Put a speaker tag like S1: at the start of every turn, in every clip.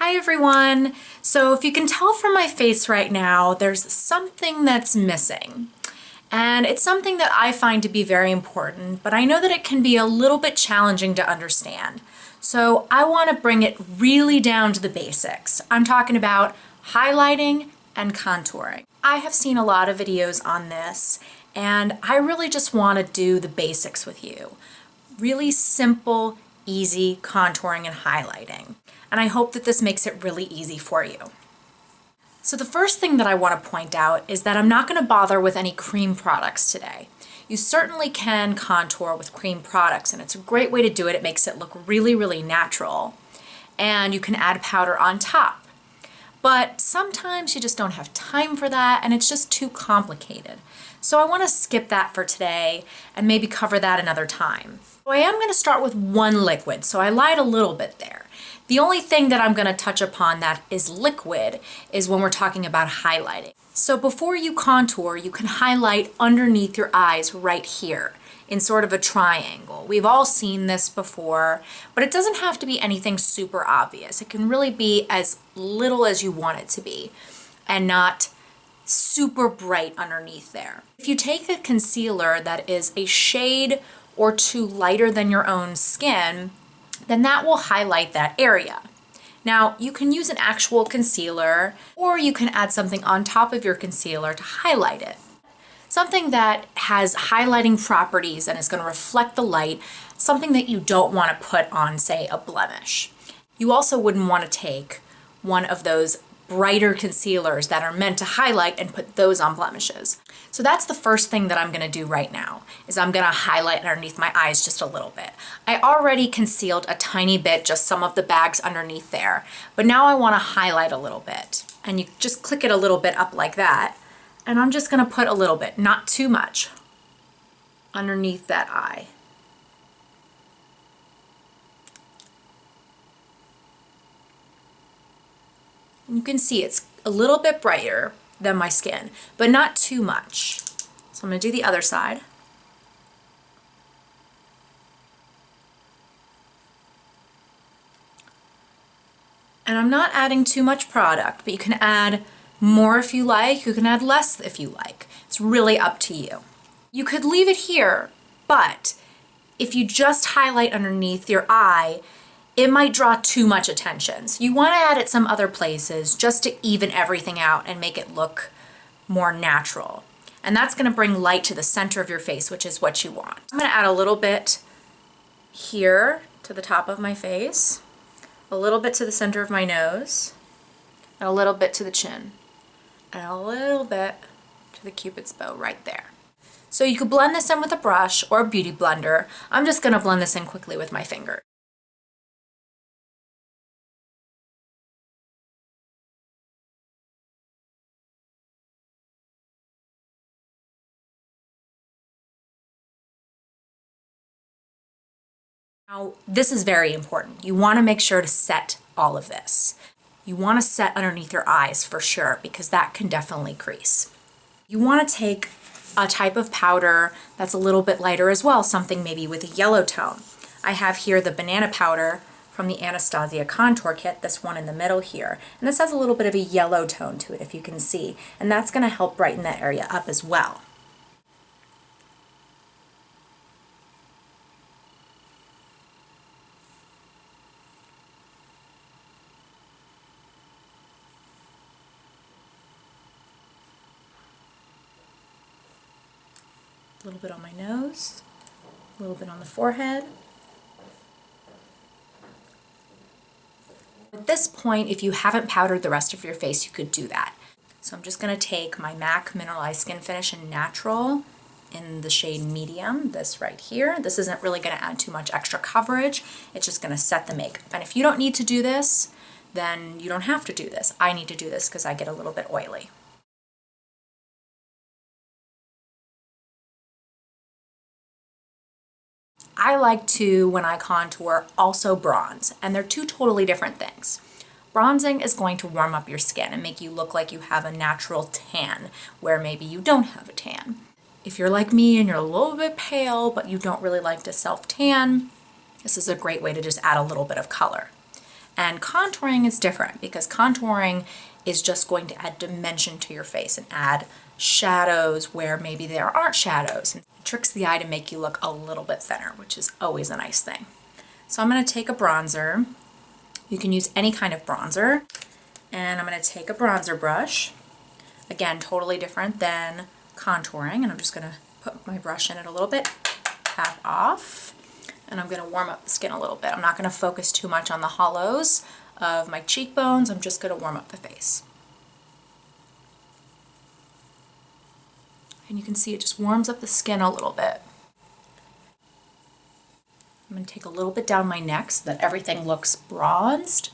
S1: Hi everyone! So if you can tell from my face right now, there's something that's missing. And it's something that I find to be very important, but I know that it can be a little bit challenging to understand. So I want to bring it really down to the basics. I'm talking about highlighting and contouring. I have seen a lot of videos on this, and I really just want to do the basics with you. Really simple, easy contouring and highlighting. And I hope that this makes it really easy for you. So the first thing that I want to point out is that I'm not going to bother with any cream products today. You certainly can contour with cream products, and it's a great way to do it. It makes it look really, really natural. And you can add powder on top. But sometimes you just don't have time for that, and it's just too complicated. So I want to skip that for today and maybe cover that another time. So I am going to start with one liquid, so I lied a little bit there. The only thing that I'm going to touch upon that is liquid is when we're talking about highlighting. So before you contour, you can highlight underneath your eyes right here in sort of a triangle. We've all seen this before, but it doesn't have to be anything super obvious. It can really be as little as you want it to be and not super bright underneath there. If you take a concealer that is a shade or two lighter than your own skin, then that will highlight that area. Now, you can use an actual concealer, or you can add something on top of your concealer to highlight it. Something that has highlighting properties and is going to reflect the light, something that you don't want to put on, say, a blemish. You also wouldn't want to take one of those brighter concealers that are meant to highlight and put those on blemishes. So that's the first thing that I'm going to do right now, is I'm going to highlight underneath my eyes just a little bit. I already concealed a tiny bit, just some of the bags underneath there, but now I want to highlight a little bit. And you just click it a little bit up like that, and I'm just going to put a little bit, not too much, underneath that eye. You can see it's a little bit brighter than my skin, but not too much. So I'm going to do the other side. And I'm not adding too much product, but you can add more if you like, you can add less if you like. It's really up to you. You could leave it here, but if you just highlight underneath your eye, it might draw too much attention. So you want to add it some other places just to even everything out and make it look more natural. And that's going to bring light to the center of your face, which is what you want. I'm going to add a little bit here to the top of my face, a little bit to the center of my nose, and a little bit to the chin, and a little bit to the Cupid's bow right there. So you could blend this in with a brush or a beauty blender. I'm just going to blend this in quickly with my finger. Now, this is very important. You want to make sure to set all of this. You want to set underneath your eyes for sure, because that can definitely crease. You want to take a type of powder that's a little bit lighter as well, something maybe with a yellow tone. I have here the banana powder from the Anastasia Contour Kit, this one in the middle here. And this has a little bit of a yellow tone to it, if you can see. And that's going to help brighten that area up as well. A little bit on my nose, a little bit on the forehead. At this point, if you haven't powdered the rest of your face, you could do that. So I'm just going to take my MAC Mineralized Skin Finish in Natural in the shade Medium, this right here. This isn't really going to add too much extra coverage. It's just going to set the makeup. And if you don't need to do this, then you don't have to do this. I need to do this because I get a little bit oily. I like to, when I contour, also bronze, and they're two totally different things. Bronzing is going to warm up your skin and make you look like you have a natural tan, where maybe you don't have a tan. If you're like me and you're a little bit pale, but you don't really like to self-tan, this is a great way to just add a little bit of color. And contouring is different because contouring is just going to add dimension to your face and add shadows where maybe there aren't shadows. It tricks the eye to make you look a little bit thinner, which is always a nice thing. So I'm going to take a bronzer. You can use any kind of bronzer. And I'm going to take a bronzer brush. Again, totally different than contouring. And I'm just going to put my brush in it a little bit, tap off, and I'm going to warm up the skin a little bit. I'm not going to focus too much on the hollows of my cheekbones. I'm just going to warm up the face. And you can see it just warms up the skin a little bit. I'm going to take a little bit down my neck so that everything looks bronzed.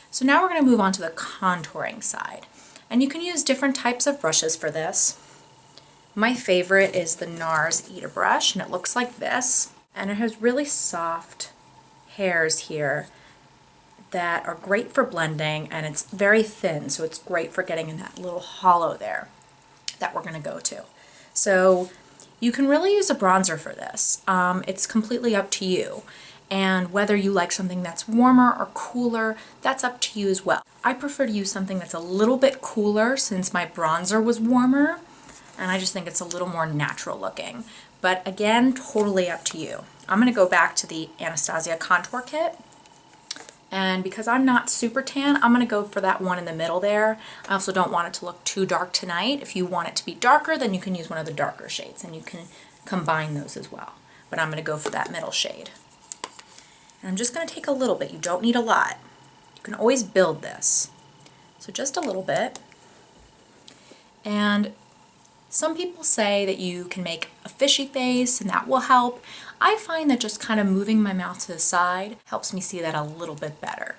S1: So now we're going to move on to the contouring side. And you can use different types of brushes for this. My favorite is the NARS Eda brush, and it looks like this. And it has really soft hairs here that are great for blending, and it's very thin, so it's great for getting in that little hollow there that we're going to go to. So you can really use a bronzer for this. It's completely up to you. And whether you like something that's warmer or cooler, that's up to you as well. I prefer to use something that's a little bit cooler since my bronzer was warmer, and I just think it's a little more natural looking. But again, totally up to you. I'm going to go back to the Anastasia Contour Kit, and because I'm not super tan, I'm going to go for that one in the middle there. I also don't want it to look too dark tonight. If you want it to be darker, then you can use one of the darker shades, and you can combine those as well. But I'm going to go for that middle shade. And I'm just going to take a little bit. You don't need a lot. You can always build this. So just a little bit. And some people say that you can make a fishy face and that will help. I find that just kind of moving my mouth to the side helps me see that a little bit better.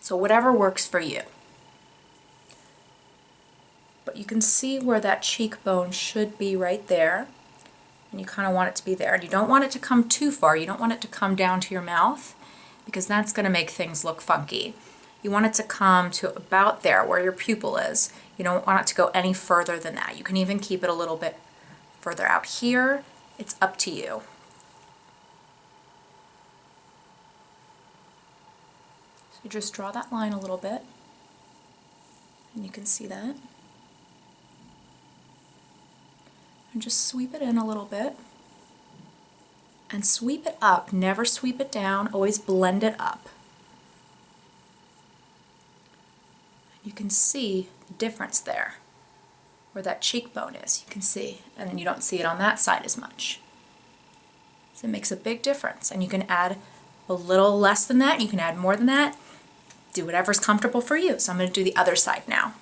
S1: So whatever works for you. But you can see where that cheekbone should be right there. And you kind of want it to be there. And you don't want it to come too far. You don't want it to come down to your mouth because that's going to make things look funky. You want it to come to about there where your pupil is. You don't want it to go any further than that. You can even keep it a little bit further out here. It's up to you. So you just draw that line a little bit. And you can see that. And just sweep it in a little bit. And sweep it up, never sweep it down, always blend it up. You can see the difference there, where that cheekbone is, you can see, and you don't see it on that side as much. So it makes a big difference, and you can add a little less than that, you can add more than that, do whatever's comfortable for you. So I'm going to do the other side now.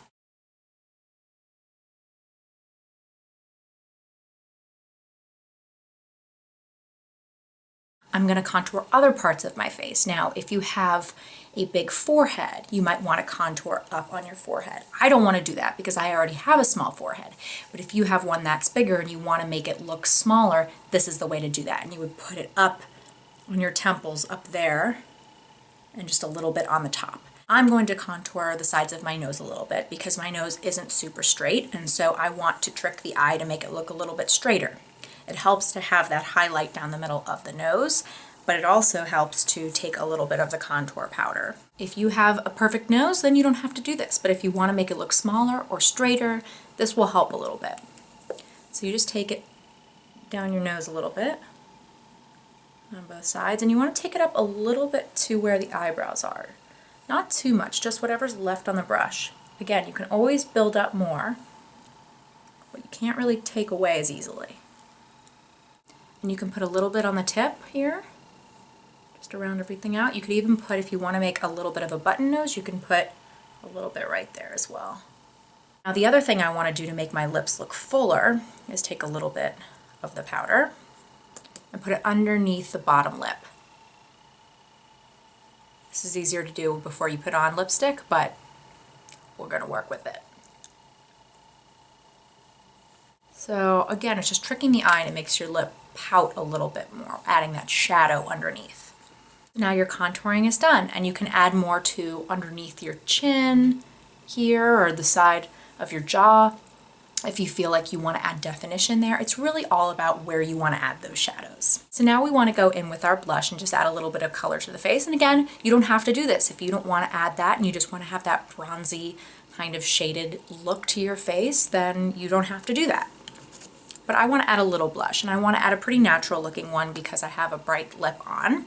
S1: I'm going to contour other parts of my face. Now, if you have a big forehead, you might want to contour up on your forehead. I don't want to do that because I already have a small forehead. But if you have one that's bigger and you want to make it look smaller, this is the way to do that. And you would put it up on your temples up there and just a little bit on the top. I'm going to contour the sides of my nose a little bit because my nose isn't super straight, and so I want to trick the eye to make it look a little bit straighter. It helps to have that highlight down the middle of the nose, but it also helps to take a little bit of the contour powder. If you have a perfect nose, then you don't have to do this, but if you want to make it look smaller or straighter, this will help a little bit. So you just take it down your nose a little bit on both sides, and you want to take it up a little bit to where the eyebrows are. Not too much, just whatever's left on the brush. Again, you can always build up more, but you can't really take away as easily. And you can put a little bit on the tip here, just around everything out. You could even put, if you want to make a little bit of a button nose, you can put a little bit right there as well. Now the other thing I want to do to make my lips look fuller is take a little bit of the powder and put it underneath the bottom lip. This is easier to do before you put on lipstick, but we're going to work with it. So again, it's just tricking the eye and it makes your lip pout a little bit more, adding that shadow underneath. Now your contouring is done, and you can add more to underneath your chin, here or the side of your jaw. If you feel like you want to add definition there, it's really all about where you want to add those shadows. So now we want to go in with our blush and just add a little bit of color to the face. And again, you don't have to do this. If you don't want to add that and you just want to have that bronzy kind of shaded look to your face, then you don't have to do that. But I want to add a little blush, and I want to add a pretty natural looking one because I have a bright lip on.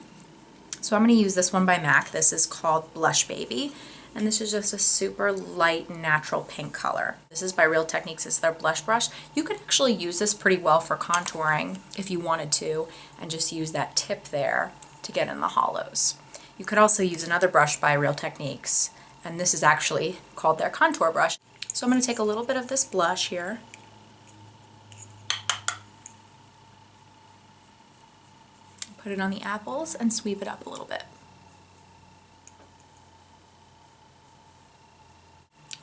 S1: So I'm going to use this one by MAC. This is called Blushbaby. And this is just a super light, natural pink color. This is by Real Techniques. It's their blush brush. You could actually use this pretty well for contouring if you wanted to, and just use that tip there to get in the hollows. You could also use another brush by Real Techniques, and this is actually called their contour brush. So I'm going to take a little bit of this blush here. Put it on the apples and sweep it up a little bit.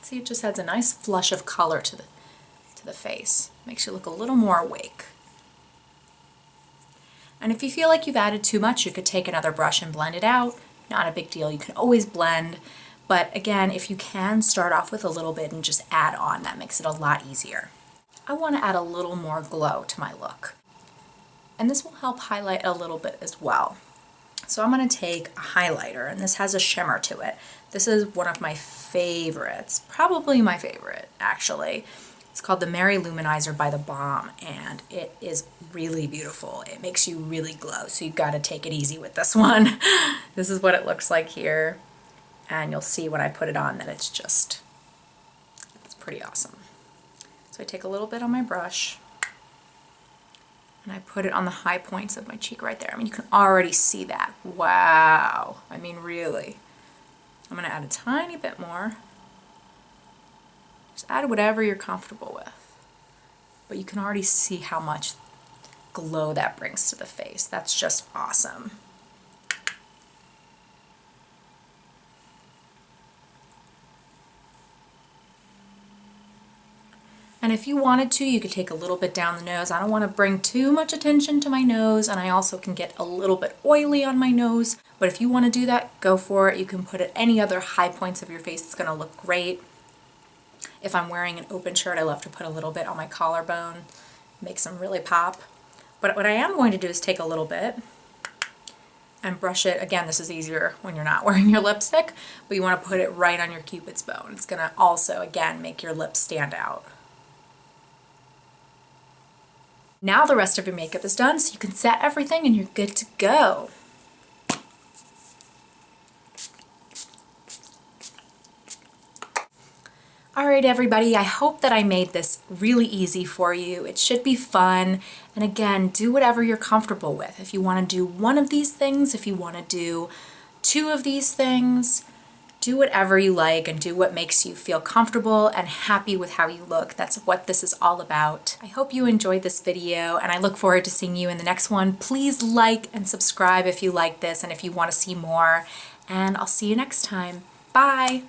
S1: See, it just adds a nice flush of color to the face. Makes you look a little more awake. And if you feel like you've added too much, you could take another brush and blend it out. Not a big deal. You can always blend. But again, if you can, start off with a little bit and just add on. That makes it a lot easier. I want to add a little more glow to my look. And this will help highlight a little bit as well. So I'm going to take a highlighter, and this has a shimmer to it. This is one of my favorites, probably my favorite actually. It's called the Mary-Lou Manizer by theBalm, and it is really beautiful. It makes you really glow, so you've got to take it easy with this one. This is what it looks like here, and you'll see when I put it on that it's pretty awesome. So I take a little bit on my brush, and I put it on the high points of my cheek right there. I mean, you can already see that. Wow. I mean, really. I'm going to add a tiny bit more. Just add whatever you're comfortable with. But you can already see how much glow that brings to the face. That's just awesome. And if you wanted to, you could take a little bit down the nose. I don't want to bring too much attention to my nose, and I also can get a little bit oily on my nose. But if you want to do that, go for it. You can put it any other high points of your face. It's going to look great. If I'm wearing an open shirt, I love to put a little bit on my collarbone. Makes them really pop. But what I am going to do is take a little bit and brush it. Again, this is easier when you're not wearing your lipstick, but you want to put it right on your Cupid's bow. It's going to also, again, make your lips stand out. Now the rest of your makeup is done, so you can set everything and you're good to go. Alright everybody, I hope that I made this really easy for you. It should be fun, and again, do whatever you're comfortable with. If you want to do one of these things, if you want to do two of these things, do whatever you like and do what makes you feel comfortable and happy with how you look. That's what this is all about. I hope you enjoyed this video, and I look forward to seeing you in the next one. Please like and subscribe if you like this and if you want to see more, and I'll see you next time. Bye!